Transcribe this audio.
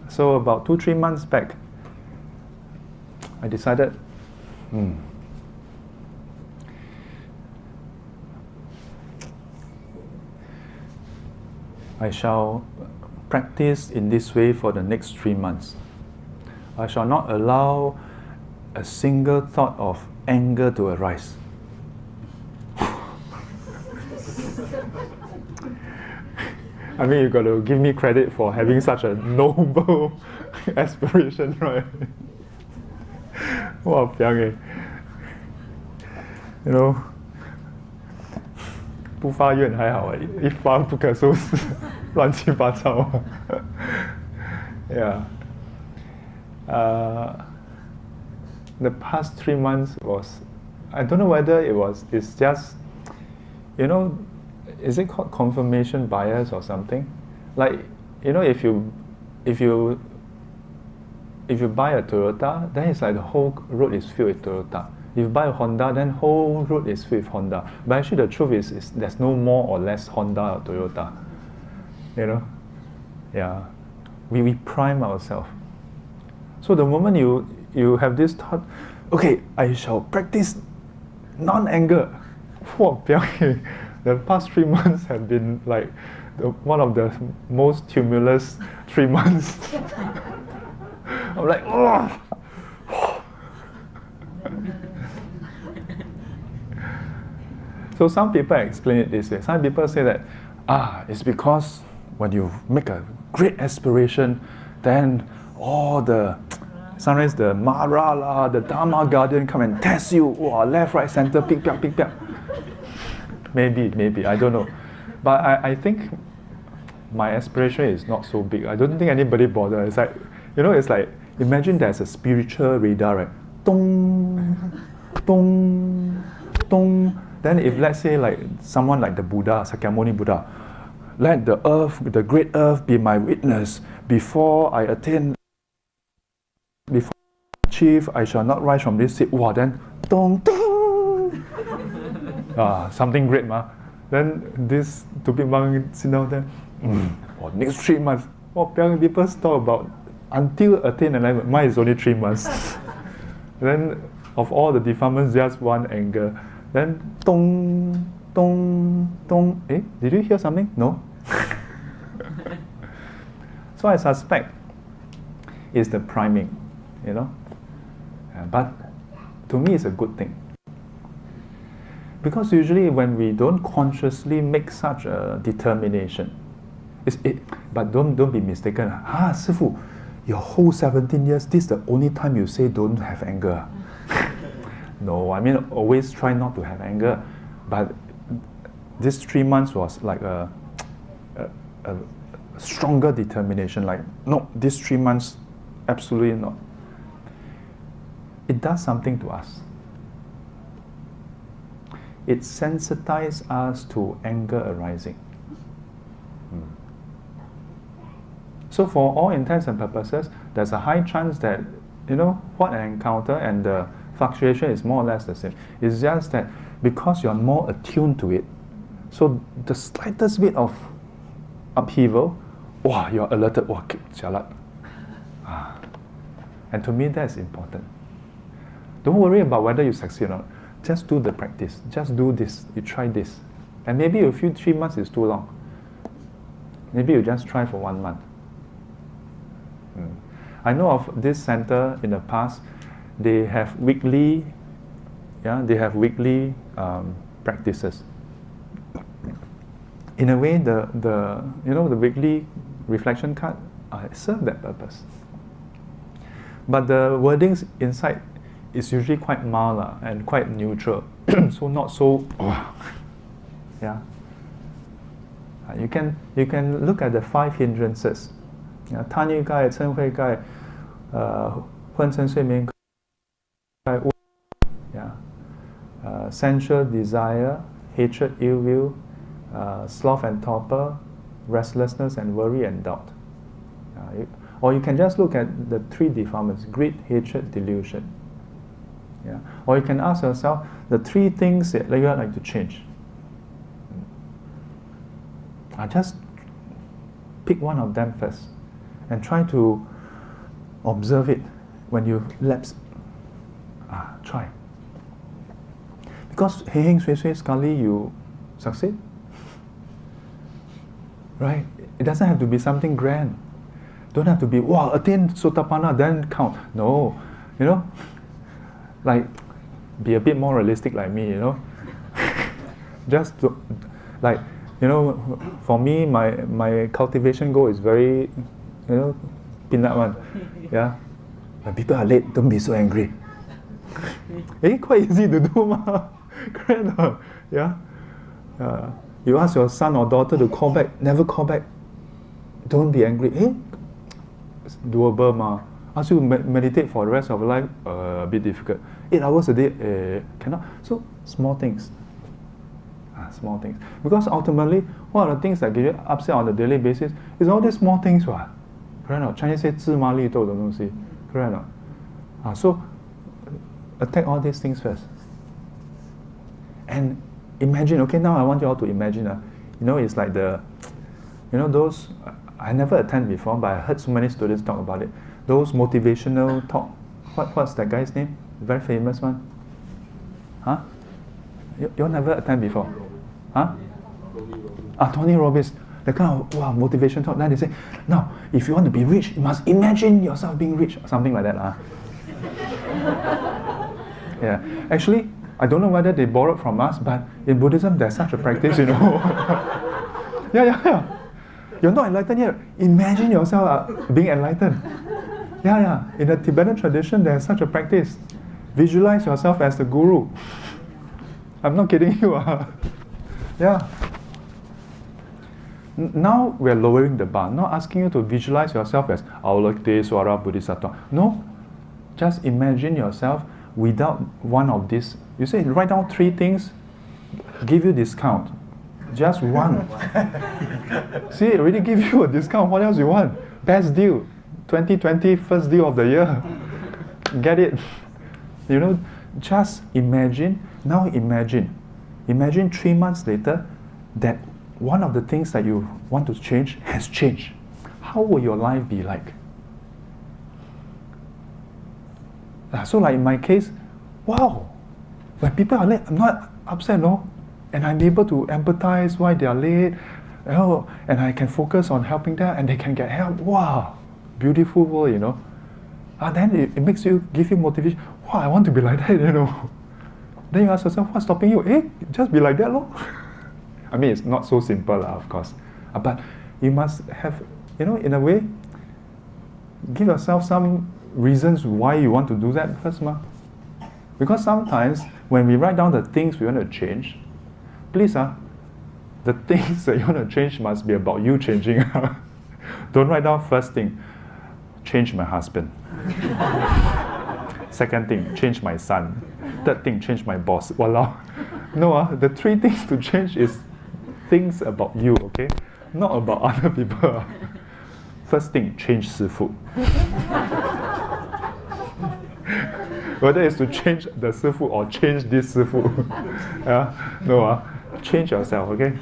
So about 2-3 months back, I decided, I shall practice in this way for the next 3 months. I shall not allow a single thought of anger to arise. I mean, you got to give me credit for having such a noble aspiration, right? Wow, piang You know, 不发愿还好，一发不可收拾，乱七八糟。Yeah. The past 3 months was, I don't know whether it's just, you know, is it called confirmation bias or something? Like, you know, if you buy a Toyota, then it's like the whole road is filled with Toyota. If you buy a Honda, then whole road is filled with Honda. But actually the truth is there's no more or less Honda or Toyota. You know? Yeah. We prime ourselves. So the moment you have this thought, okay, I shall practice non-anger. The past 3 months have been like one of the most tumultuous 3 months. I'm like, oh. So some people explain it this way. Some people say that, it's because when you make a great aspiration, then all sometimes the Mara la, the Dharma guardian come and test you, left, right, center, pick, pick. Maybe, I don't know. But I think my aspiration is not so big. I don't think anybody bothers. It's like, you know, it's like, imagine there's a spiritual radar, right? Dong, dong, dong. Then if let's say like someone like the Buddha, Sakyamuni Buddha, let the earth, the great earth be my witness. Before I attain, before I achieve, I shall not rise from this seat. Then dong, dong. Something great, ma. Then this stupid monk sit down there. Next 3 months, people talk about until attain enlightenment. Mine is only 3 months. Then of all the defilements, just one anger. Then dong, dong, dong. Did you hear something? No. So I suspect it's the priming, you know. But to me, it's a good thing. Because usually when we don't consciously make such a determination, but don't be mistaken. Sifu, your whole 17 years, this is the only time you say don't have anger. No, I mean always try not to have anger. But this 3 months was like a stronger determination. Like, no, these 3 months, absolutely not. It does something to us. It sensitizes us to anger arising. So for all intents and purposes, there's a high chance that, you know, what an encounter and the fluctuation is more or less the same. It's just that because you're more attuned to it, so the slightest bit of upheaval, you're alerted, jialat. And to me, that's important. Don't worry about whether you succeed or not. Just do the practice. Just do this. You try this. And maybe you feel 3 months is too long. Maybe you just try for 1 month. I know of this center in the past. They have weekly, practices. In a way, the weekly reflection card serve that purpose. But the wordings inside is usually quite mild and quite neutral, so not so. Yeah. You can look at the 5 hindrances. 贪欲盖、嗔恚盖、昏沉睡眠盖、sensual desire, hatred, ill will, sloth and torpor, restlessness and worry and doubt. Or you can just look at the 3 defilements: greed, hatred, delusion. Or you can ask yourself the 3 things that you would like to change. Just pick one of them first and try to Observe it when you lapse. Try. Because heng heng sui sui sekali you succeed. Right? It doesn't have to be something grand. Don't have to be, wow, attain Sotapanna, then count. No. You know? Like, be a bit more realistic like me, you know? Just to, like, you know, for me, my cultivation goal is very, you know, peanut one. Yeah? When people are late, don't be so angry. Quite easy to do, ma. Correct? Yeah? You ask your son or daughter to call back, never call back. Don't be angry. It's doable, ma. Ask you to meditate for the rest of your life, a bit difficult. 8 hours a day, cannot. So, small things. Small things. Because ultimately, what are the things that get you upset on a daily basis? Is all these small things, what? Correct or not? Chinese say 芝麻绿豆的东西. Correct or not? So, attack all these things first. And imagine, okay, now I want you all to imagine, you know, it's like the, you know, those, I never attend before, but I heard so many students talk about it. Those motivational talk. What's that guy's name? Very famous one. Huh? You never attend before? Huh? Tony Robbins. The kind of motivation talk. Then they say, now, if you want to be rich, you must imagine yourself being rich. Something like that. Yeah. Actually, I don't know whether they borrowed from us, but in Buddhism, there's such a practice, you know. Yeah. You're not enlightened yet. Imagine yourself being enlightened. Yeah. In the Tibetan tradition, there's such a practice. Visualize yourself as the guru. I'm not kidding you. Yeah. Now we're lowering the bar, not asking you to visualize yourself as Aulakte Swara Bodhisattva. No. Just imagine yourself without one of these. You say, write down 3 things, give you discount. Just one. See, it already give you a discount. What else you want? Best deal. 2020, first deal of the year. Get it? You know, just imagine. Now imagine. Imagine 3 months later that one of the things that you want to change has changed. How will your life be like? So like in my case, wow, when people are late, I'm not upset, no? And I'm able to empathize why they are late, and I can focus on helping them, and they can get help. Wow, beautiful world, you know. Then it makes you, give you motivation. Wow, I want to be like that, you know. Then you ask yourself, what's stopping you? Just be like that, lor. I mean, it's not so simple, of course. But you must have, you know, in a way, give yourself some reasons why you want to do that first, ma. Because sometimes when we write down the things we want to change, please, the things that you want to change must be about you changing. Don't write down first thing, change my husband. Second thing, change my son. Third thing, change my boss. Walao. No, the 3 things to change is things about you, okay? Not about other people. First thing, change Sifu. Whether it's to change the Sifu or change this Sifu. No, change yourself, okay?